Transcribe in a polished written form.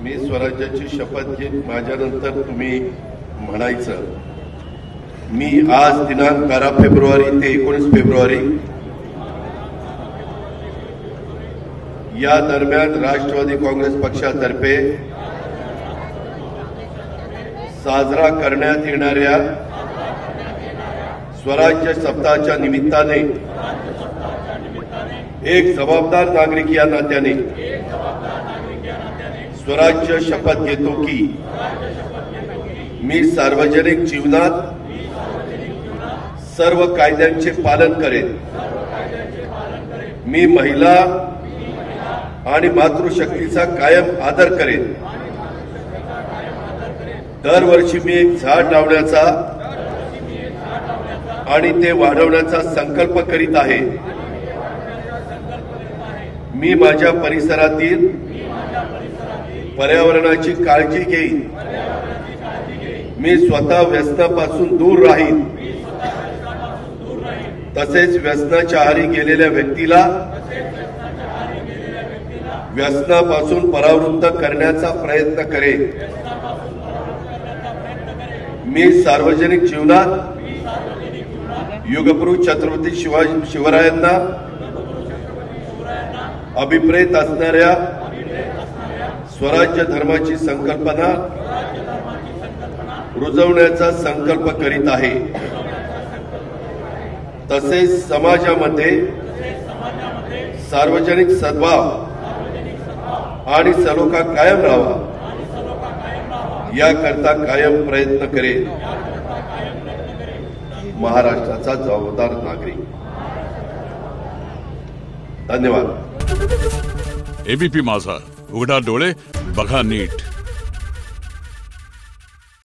मी स्वराज्याची शपथ घेत माझ्यानंतर तुम्ही म्हणायचं। मी आज दिनांक 12 फेब्रुवारी ते 19 फेब्रुवारी या दरम्यान राष्ट्रवादी काँग्रेस पक्षातर्फे साजरा करण्यात येणाऱ्या स्वराज्य सप्ताहाच्या निमित्ताने एक जबाबदार नागरिक या नात्याने स्वराज्य शपथ घेतो की मी सार्वजनिक जीवनात सर्व कायद्यांचे पालन करेन। मी महिला आणि मातृशक्तीचा कायम आदर करेन। दरवर्षी मी एक झाड लावण्याचा आणि ते वाढवण्याचा संकल्प करीत आहे। मी माझ्या परिसरातील पर्यावरणाची काळजी घेईन। मी स्वतः व्यसनापासून दूर राहीन। तसेच व्यसनाच्या आहारी गेलेल्या व्यक्तीला व्यसनापासून परावृत्त करण्याचा प्रयत्न करेन। मी सार्वजनिक जीवनात युगपुरुष छत्रपती शिवरायांना अभिप्रेत असणाऱ्या स्वराज्य धर्माची संकल्पना रुजवण्याचा संकल्प करीत आहे। तसेच समाजामध्ये सार्वजनिक सद्भाव आणि सलोखा कायम राहावा याकरता कायम प्रयत्न करेल। महाराष्ट्राचा जबाबदार नागरिक। धन्यवाद। एबीपी माझा, उघडा डोळे बघा नीट।